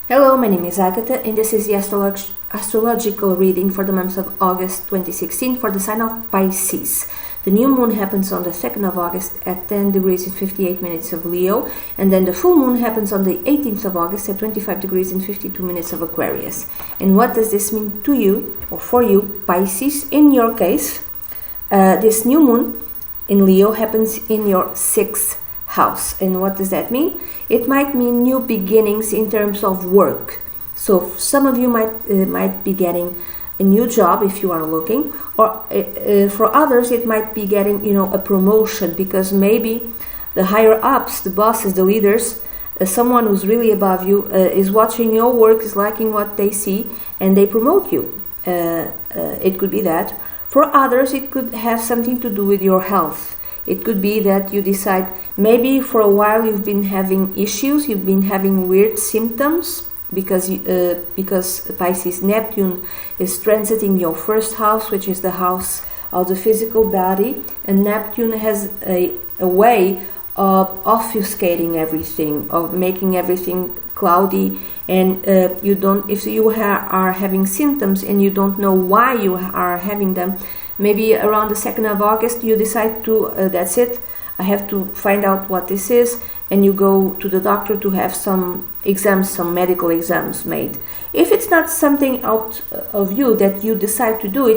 Hello, my name is Agatha, and this is the astrological reading for the month of August 2016 for the sign of Pisces. The new moon happens on the 2nd of August at 10 degrees and 58 minutes of Leo, and then the full moon happens on the 18th of August at 25 degrees and 52 minutes of Aquarius. And what does this mean to you, or for you, Pisces? In your case, this new moon in Leo happens in your 6th house. And what does that mean? It might mean new beginnings in terms of work. So some of you might be getting a new job if you are looking, or for others it might be getting a promotion, because maybe the higher ups, the bosses, the leaders, someone who's really above you is watching your work, is liking what they see, and they promote you. It could be that. For others it could have something to do with your health. It could be that you decide, maybe for a while you've been having issues, you've been having weird symptoms, because Pisces Neptune is transiting your first house, which is the house of the physical body, and Neptune has a way of obfuscating everything, of making everything cloudy, and if you are having symptoms and you don't know why you are having them, maybe around the 2nd of August you decide to, that's it, I have to find out what this is, and you go to the doctor to have some exams, some medical exams made. If it's not something out of you that you decide to do,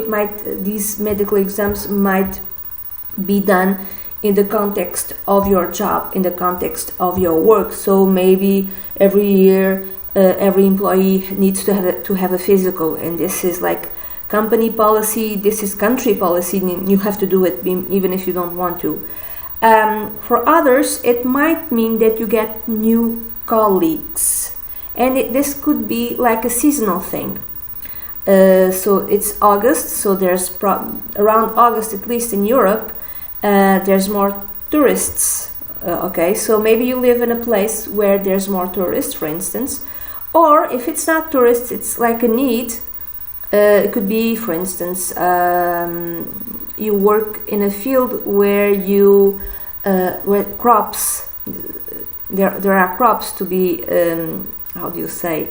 these medical exams might be done in the context of your job, in the context of your work. So maybe every year every employee needs to have a physical, and this is like company policy, this is country policy, and you have to do it even if you don't want to. For others, it might mean that you get new colleagues, and this could be like a seasonal thing. So it's August, so there's around August, at least in Europe, there's more tourists. Okay, so maybe you live in a place where there's more tourists, for instance, or if it's not tourists, it's like a need. It could be, for instance, you work in a field where where crops, there are crops to be, how do you say,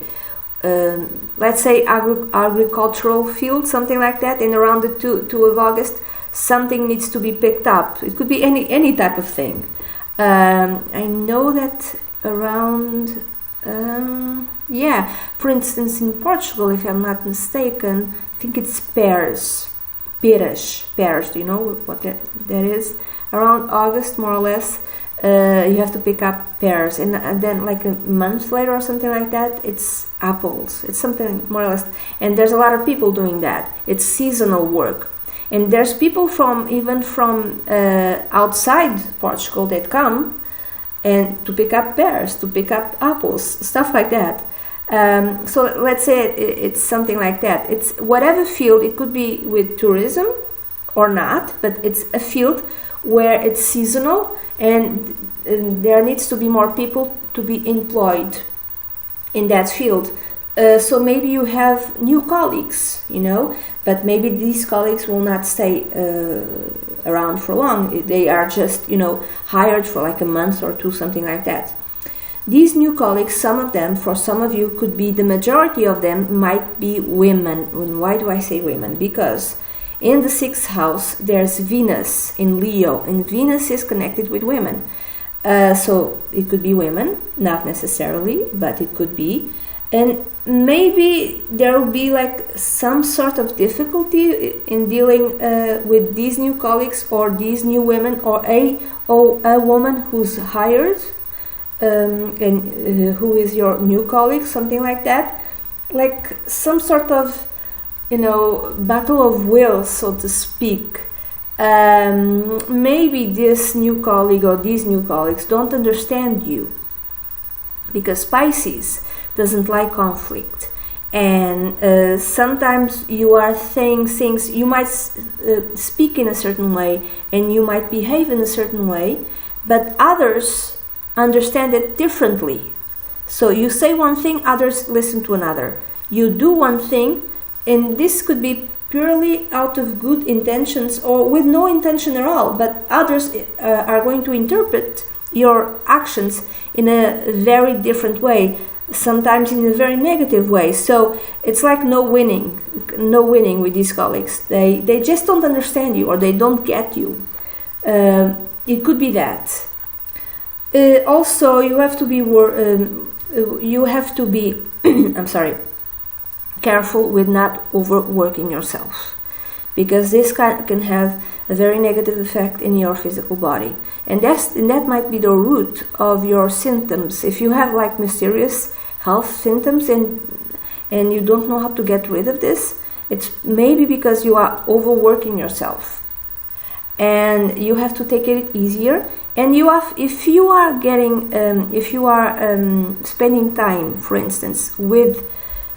let's say agricultural field, something like that, and around the 2 of August, something needs to be picked up. It could be any type of thing. I know that around, for instance, in Portugal, if I'm not mistaken, I think it's pears. Do you know what that is? Around August, more or less, you have to pick up pears, and then like a month later or something like that, it's apples. It's something more or less, and there's a lot of people doing that. It's seasonal work, and there's people even from outside Portugal that come and to pick up pears, to pick up apples, stuff like that. So let's say it's something like that. It's whatever field, it could be with tourism or not, but it's a field where it's seasonal, and there needs to be more people to be employed in that field. So maybe you have new colleagues, but maybe these colleagues will not stay around for long. They are just, hired for like a month or two, something like that. These new colleagues, some of them, for some of you, could be, the majority of them might be women. And why do I say women? Because in the 6th house, there's Venus in Leo, and Venus is connected with women. So it could be women, not necessarily, but it could be. And maybe there will be like some sort of difficulty in dealing with these new colleagues, or these new women, or a woman who's hired, and who is your new colleague, something like that, like some sort of battle of wills, so to speak. Maybe this new colleague or these new colleagues don't understand you, because Pisces doesn't like conflict, and sometimes you are saying things, you might speak in a certain way and you might behave in a certain way, but others understand it differently. So you say one thing, others listen to another. You do one thing, and this could be purely out of good intentions or with no intention at all, but others are going to interpret your actions in a very different way. sometimes in a very negative way. So it's like no winning with these colleagues. They just don't understand you, or they don't get you. It could be that. Also, you have to be I'm sorry, careful with not overworking yourself, because this can have a very negative effect in your physical body, and that might be the root of your symptoms. If you have like mysterious health symptoms and you don't know how to get rid of this, it's maybe because you are overworking yourself, and you have to take it easier. And if you are spending time, for instance, with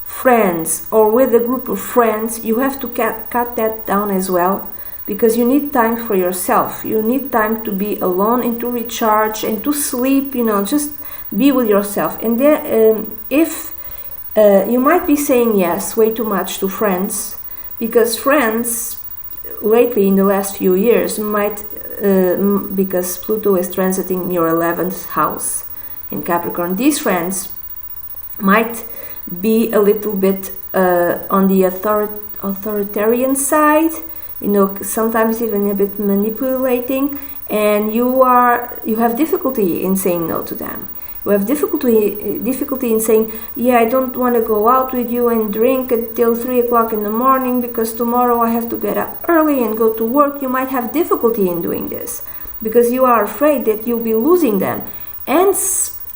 friends or with a group of friends, you have to cut that down as well, because you need time for yourself. You need time to be alone and to recharge and to sleep. Just be with yourself. And then, if you might be saying yes way too much to friends, because friends lately in the last few years might. Because Pluto is transiting your 11th house in Capricorn, these friends might be a little bit on the authoritarian side, sometimes even a bit manipulating, and you have difficulty in saying no to them. You have difficulty in saying, yeah, I don't want to go out with you and drink until 3 o'clock in the morning because tomorrow I have to get up early and go to work. You might have difficulty in doing this because you are afraid that you'll be losing them. And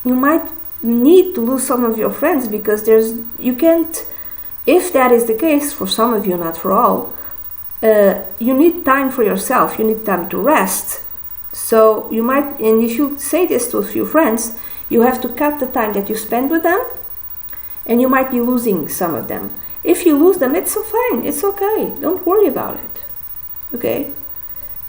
you might need to lose some of your friends, because you can't, if that is the case, for some of you, not for all, you need time for yourself. You need time to rest. So you might, and if you say this to a few friends, you have to cut the time that you spend with them, and you might be losing some of them. If you lose them, it's so fine. It's okay. Don't worry about it. Okay?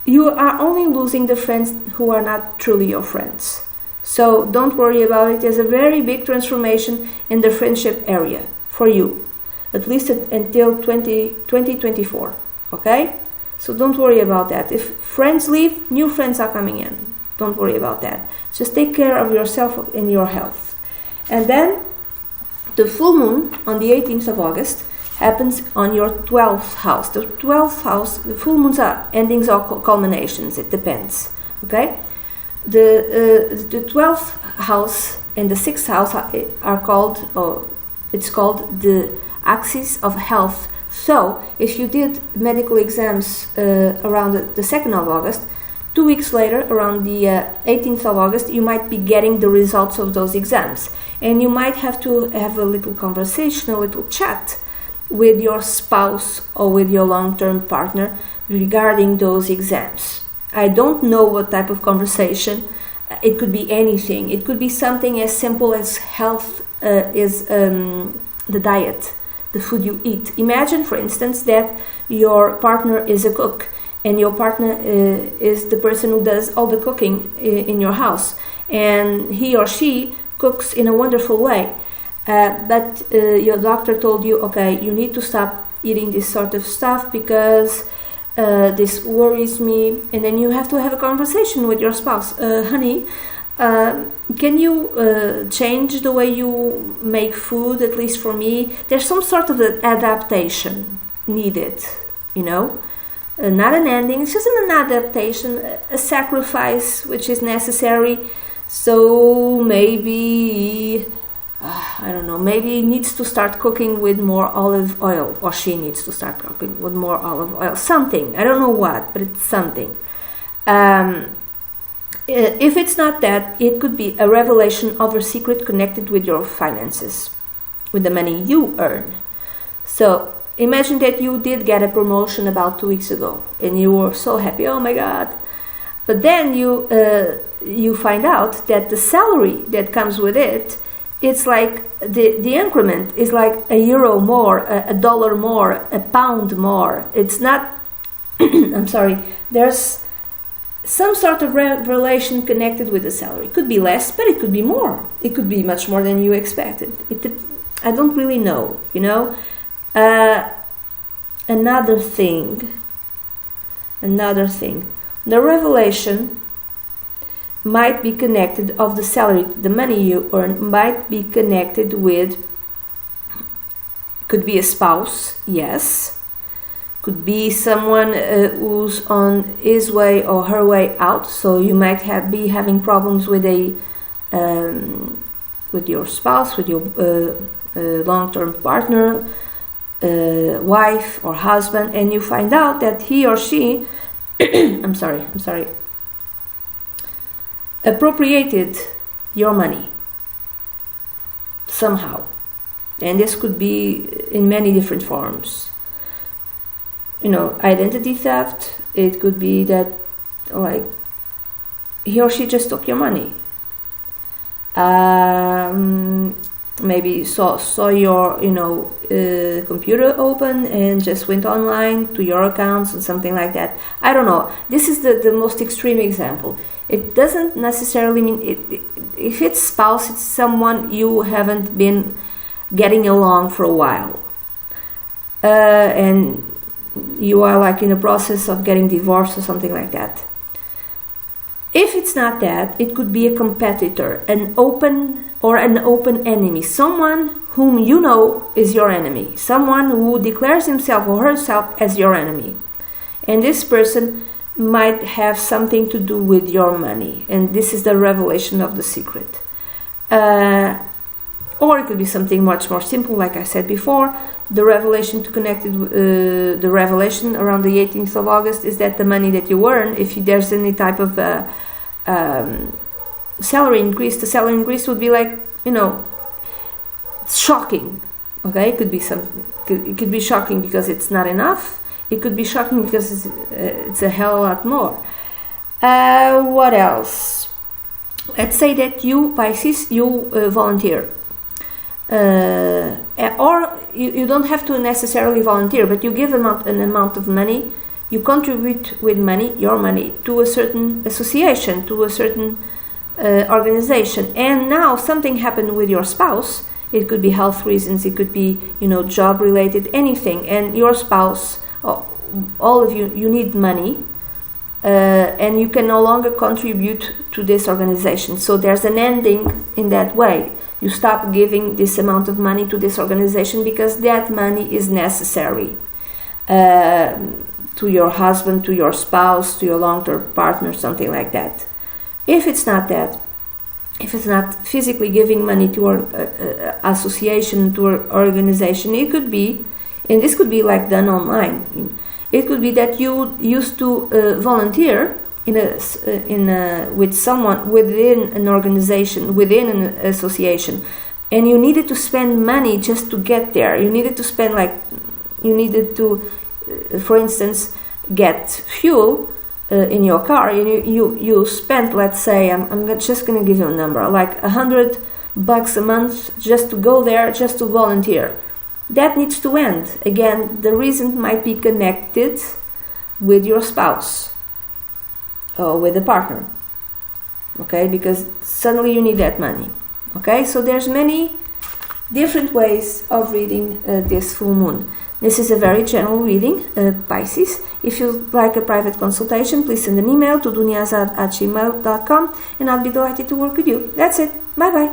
You are only losing the friends who are not truly your friends. So don't worry about it. There's a very big transformation in the friendship area for you, at least until 2024. Okay? So don't worry about that. If friends leave, new friends are coming in. Don't worry about that. Just take care of yourself and your health. And then the full moon on the 18th of August happens on your 12th house. The 12th house, the full moons are endings or culminations. It depends. Okay? The 12th house and the 6th house are called, it's called the axis of health. So if you did medical exams around the 2nd of August, 2 weeks later, around the 18th of August, you might be getting the results of those exams. And you might have to have a little conversation, a little chat with your spouse or with your long-term partner regarding those exams. I don't know what type of conversation. It could be anything. It could be something as simple as health, the diet, the food you eat. Imagine, for instance, that your partner is a cook, and your partner is the person who does all the cooking in your house, and he or she cooks in a wonderful way, but your doctor told you, okay, you need to stop eating this sort of stuff because this worries me. And then you have to have a conversation with your spouse. Honey, can you change the way you make food, at least for me? There's some sort of an adaptation needed, not an ending, it's just an adaptation, a sacrifice which is necessary. So maybe, I don't know, maybe he needs to start cooking with more olive oil, or she needs to start cooking with more olive oil. Something, I don't know what, but it's something. If it's not that, it could be a revelation of a secret connected with your finances, with the money you earn. So imagine that you did get a promotion about 2 weeks ago and you were so happy, oh my God. But then you find out that the salary that comes with it, it's like the increment is like €1 more, $1 more, £1 more. It's not, I'm sorry, there's some sort of relation connected with the salary. It could be less, but it could be more. It could be much more than you expected. I don't really know, Another thing, the revelation might be connected of the salary, the money you earn might be connected with, could be a spouse, yes, could be someone who's on his way or her way out, so you might be having problems with with your spouse, with your long-term partner, wife or husband, and you find out that he or she I'm sorry, appropriated your money somehow. And this could be in many different forms. Identity theft. It could be that, like, he or she just took your money. Maybe saw your computer open and just went online to your accounts and something like that. I don't know. This is the most extreme example. It doesn't necessarily mean if it's spouse, it's someone you haven't been getting along for a while, and you are like in the process of getting divorced or something like that. If it's not that, it could be a competitor, an open enemy, someone whom you know is your enemy, someone who declares himself or herself as your enemy. And this person might have something to do with your money, and this is the revelation of the secret. Or it could be something much more simple, like I said before. The revelation the revelation around the 18th of August is that the money that you earn, if there's any type of salary increase, the salary increase would be like, shocking. Okay, it could be shocking because it's not enough. It could be shocking because it's a hell of a lot more. What else? Let's say that you, Pisces, you volunteer. Or you don't have to necessarily volunteer, but you give an amount of money, you contribute with money, your money, to a certain association, to a certain organization, and now something happened with your spouse. It could be health reasons, it could be job related, anything, and your spouse, all of you need money, and you can no longer contribute to this organization. So there's an ending in that way. You stop giving this amount of money to this organization because that money is necessary to your husband, to your spouse, to your long-term partner, something like that. If it's not that, if it's not physically giving money to an association, to an organization, it could be, and this could be like done online. It could be that you used to volunteer with someone within an organization, within an association, and you needed to spend money just to get there. You needed to spend for instance, get fuel in your car. You spent, let's say, I'm just going to give you a number, like $100 a month just to go there, just to volunteer. That needs to end. Again, the reason might be connected with your spouse or with a partner, okay, because suddenly you need that money. Okay, so there's many different ways of reading this full moon. This is a very general reading, Pisces. If you'd like a private consultation, please send an email to duniazad@gmail.com, and I'll be delighted to work with you. That's it. Bye bye.